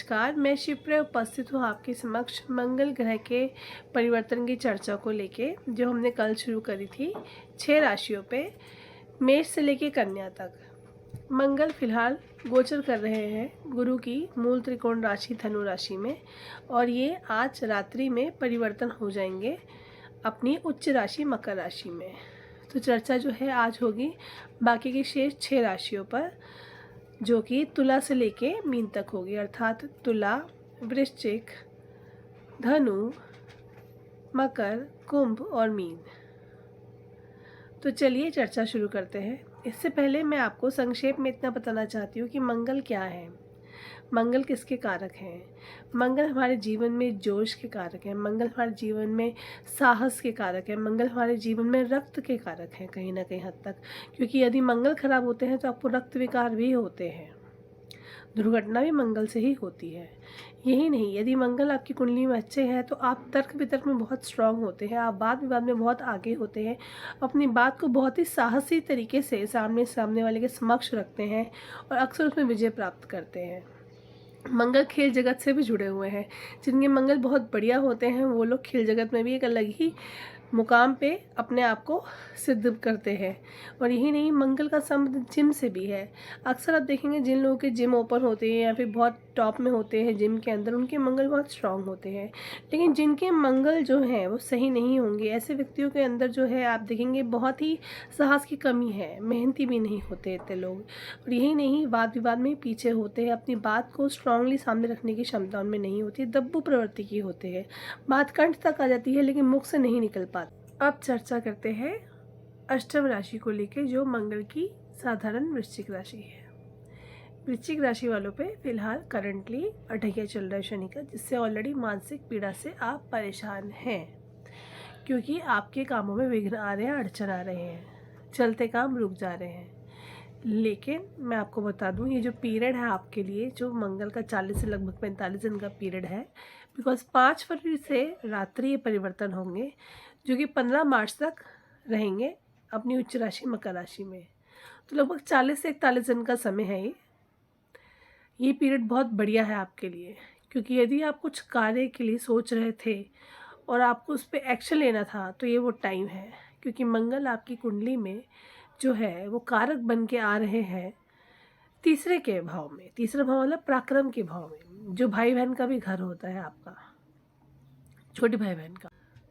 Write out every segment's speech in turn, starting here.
नमस्कार, मैं शिप्रा उपस्थित हूँ आपके समक्ष मंगल ग्रह के परिवर्तन की चर्चा को लेके, जो हमने कल शुरू करी थी 6 राशियों पे, मेष से लेके कन्या तक। मंगल फिलहाल गोचर कर रहे हैं गुरु की मूल त्रिकोण राशि धनु राशि में, और ये आज रात्रि में परिवर्तन हो जाएंगे अपनी उच्च राशि मकर राशि में। तो चर्चा जो है आज होगी बाकी की शेष 6 राशियों पर, जो कि तुला से लेके मीन तक होगी, अर्थात तुला, वृश्चिक, धनु, मकर, कुंभ और मीन। तो चलिए चर्चा शुरू करते हैं। इससे पहले मैं आपको संक्षेप में इतना बताना चाहती हूँ कि मंगल क्या है, मंगल किसके कारक हैं। मंगल हमारे जीवन में जोश के कारक हैं, मंगल हमारे जीवन में साहस के कारक हैं, मंगल हमारे जीवन में रक्त के कारक हैं कहीं ना कहीं हद तक, क्योंकि यदि मंगल खराब होते हैं तो आपको रक्त विकार भी होते हैं, दुर्घटना भी मंगल से ही होती है। यही नहीं, यदि मंगल आपकी कुंडली में अच्छे हैं तो आप तर्क वितर्क में बहुत स्ट्रांग होते हैं, आप वाद विवाद में बहुत आगे होते हैं, अपनी बात को बहुत ही साहसी तरीके से सामने वाले के समक्ष रखते हैं और अक्सर उसमें विजय प्राप्त करते हैं। मंगल खेल जगत से भी जुड़े हुए हैं, जिनके मंगल बहुत बढ़िया होते हैं वो लोग खेल जगत में भी एक अलग ही मुकाम पे अपने आप को सिद्ध करते हैं। और यही नहीं, मंगल का संबंध जिम से भी है। अक्सर आप देखेंगे जिन लोगों के जिम ओपन होते हैं या फिर बहुत टॉप में होते हैं जिम के अंदर, उनके मंगल बहुत स्ट्रांग होते हैं। लेकिन जिनके मंगल जो हैं वो सही नहीं होंगे, ऐसे व्यक्तियों के अंदर जो है आप देखेंगे बहुत ही साहस की कमी है, मेहनती भी नहीं होते इतने लोग। और यही नहीं, वाद विवाद में पीछे होते हैं, अपनी बात को स्ट्रांगली सामने रखने की क्षमता उनमें नहीं होती, दब्बू प्रवृत्ति की होते हैं, बात कंठ तक आ जाती है लेकिन मुख से नहीं निकल पाती। अब चर्चा करते हैं अष्टम राशि को लेकर, जो मंगल की साधारण वृश्चिक राशि है। वृश्चिक राशि वालों पे फिलहाल करंटली अठैया चल रहा है शनि का, जिससे ऑलरेडी मानसिक पीड़ा से आप परेशान हैं, क्योंकि आपके कामों में विघ्न आ रहे हैं, अड़चन आ रहे हैं, चलते काम रुक जा रहे हैं। लेकिन मैं आपको बता दूं, ये जो पीरियड है आपके लिए, जो मंगल का 40 से लगभग 45 दिन का पीरियड है, बिकॉज 5 फरवरी से रात्रि परिवर्तन होंगे, जो कि 15 मार्च तक रहेंगे अपनी उच्च राशि मकर राशि में। तो लगभग 40 से 41 दिन का समय है ये पीरियड बहुत बढ़िया है आपके लिए, क्योंकि यदि आप कुछ कार्य के लिए सोच रहे थे और आपको उस पर एक्शन लेना था तो ये वो टाइम है, क्योंकि मंगल आपकी कुंडली में जो है वो कारक बन के आ रहे हैं तीसरे के भाव में। तीसरा भाव मतलब पराक्रम के भाव में, जो भाई बहन का भी घर होता है आपका, छोटे भाई बहन का।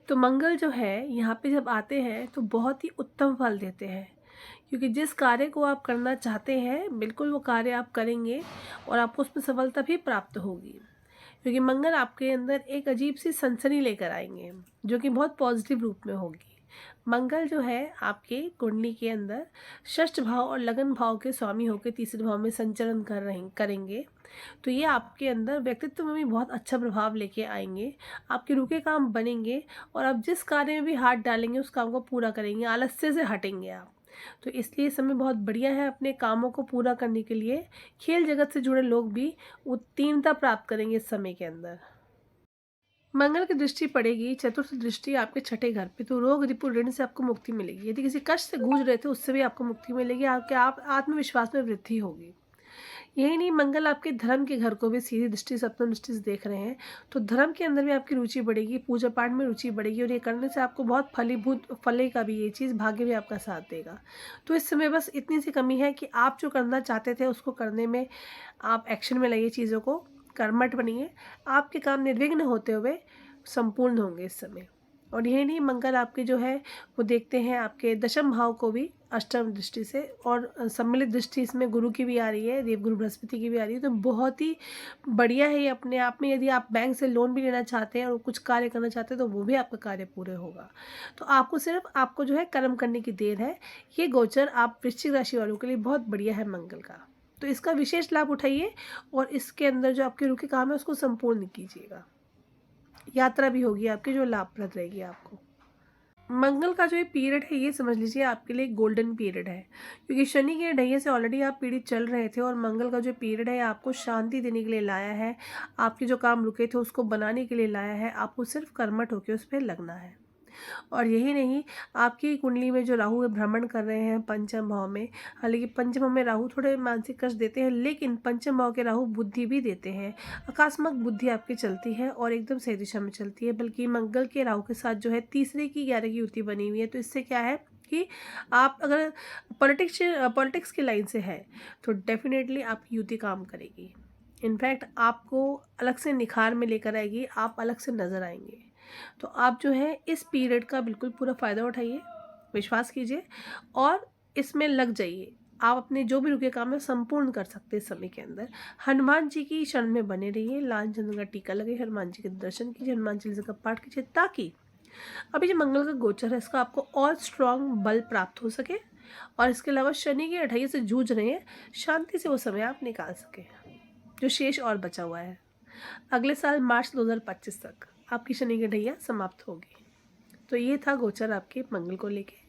तो मंगल जो है यहाँ पे जब आते हैं तो बहुत ही उत्तम फल देते हैं, क्योंकि जिस कार्य को आप करना चाहते हैं बिल्कुल वो कार्य आप करेंगे और आपको उसमें सफलता भी प्राप्त होगी, क्योंकि मंगल आपके अंदर एक अजीब सी सनसनी लेकर आएंगे, जो कि बहुत पॉजिटिव रूप में होगी। मंगल जो है आपके कुंडली के अंदर षष्ठ भाव और लगन भाव के स्वामी होकर तीसरे भाव में संचरण करेंगे, तो ये आपके अंदर व्यक्तित्व में भी बहुत अच्छा प्रभाव लेके आएंगे, आपके रुके काम बनेंगे और आप जिस कार्य में भी हाथ डालेंगे उस काम को पूरा करेंगे, आलस्य से हटेंगे आप। तो इसलिए समय बहुत बढ़िया है अपने कामों को पूरा करने के लिए। खेल जगत से जुड़े लोग भी उत्तीर्णता प्राप्त करेंगे इस समय के अंदर। मंगल की दृष्टि पड़ेगी, चतुर्थ दृष्टि आपके छठे घर पे, तो रोग रिपु ऋण से आपको मुक्ति मिलेगी। यदि किसी कष्ट से गूंज रहे थे उससे भी आपको मुक्ति मिलेगी, आपके आत्मविश्वास में वृद्धि होगी। यही नहीं, मंगल आपके धर्म के घर को भी सीधी दृष्टि सप्तम दृष्टि से देख रहे हैं, तो धर्म के अंदर भी आपकी रुचि बढ़ेगी, पूजा पाठ में रुचि बढ़ेगी, और ये करने से आपको बहुत फलेगा भी ये चीज़, भाग्य भी आपका साथ देगा। तो इस समय बस इतनी सी कमी है कि आप जो करना चाहते थे उसको करने में आप एक्शन में लाइए, चीज़ों को कर्मठ बनिए, आपके काम निर्विघ्न होते हुए संपूर्ण होंगे इस समय। और यही नहीं, मंगल आपके जो है वो देखते हैं आपके दशम भाव को भी अष्टम दृष्टि से, और सम्मिलित दृष्टि इसमें गुरु की भी आ रही है, देवगुरु बृहस्पति की भी आ रही है, तो बहुत ही बढ़िया है ये अपने आप में। यदि आप बैंक से लोन भी लेना चाहते हैं और कुछ कार्य करना चाहते हैं तो वो भी आपका कार्य पूरे होगा। तो आपको सिर्फ आपको जो है कर्म करने की देर है। ये गोचर आप वृश्चिक राशि वालों के लिए बहुत बढ़िया है मंगल का, तो इसका विशेष लाभ उठाइए और इसके अंदर जो आपके रुके काम है उसको संपूर्ण कीजिएगा। यात्रा भी होगी आपकी जो लाभप्रद रहेगी आपको। मंगल का जो ये पीरियड है ये समझ लीजिए आपके लिए गोल्डन पीरियड है, क्योंकि शनि के ढैये से ऑलरेडी आप पीड़ित चल रहे थे, और मंगल का जो पीरियड है आपको शांति देने के लिए लाया है, आपके जो काम रुके थे उसको बनाने के लिए लाया है, आपको सिर्फ कर्मठ होकर उस पर लगना है। और यही नहीं, आपकी कुंडली में जो राहु है भ्रमण कर रहे हैं पंचम भाव में। हालांकि पंचम भाव में राहु थोड़े मानसिक कष्ट देते हैं, लेकिन पंचम भाव के राहु बुद्धि भी देते हैं। आकस्मिक बुद्धि आपकी चलती है और एकदम सही दिशा में चलती है। बल्कि मंगल के राहु के साथ जो है तीसरे की 11 की युति बनी हुई है। तो इससे क्या है कि आप अगर पॉलिटिक्स की लाइन से है तो डेफिनेटली आपकी युति काम करेगी। इनफैक्ट आपको अलग से निखार में लेकर आएगी, आप अलग से नज़र आएंगे। तो आप जो है इस पीरियड का बिल्कुल पूरा फ़ायदा उठाइए, विश्वास कीजिए और इसमें लग जाइए। आप अपने जो भी रुके काम है संपूर्ण कर सकते हैं इस समय के अंदर। हनुमान जी की शरण में बने रहिए, लाल चंदन का टीका लगे, हनुमान जी के दर्शन कीजिए, हनुमान चालीसा का पाठ कीजिए, ताकि अभी जो मंगल का गोचर है इसका आपको और स्ट्रॉन्ग बल प्राप्त हो सके। और इसके अलावा शनि की अठाई से जूझ रहे हैं, शांति से वो समय आप निकाल सकें जो शेष और बचा हुआ है। अगले साल मार्च 2025 तक आपकी शनि की ढैया समाप्त होगी। तो ये था गोचर आपके मंगल को लेके।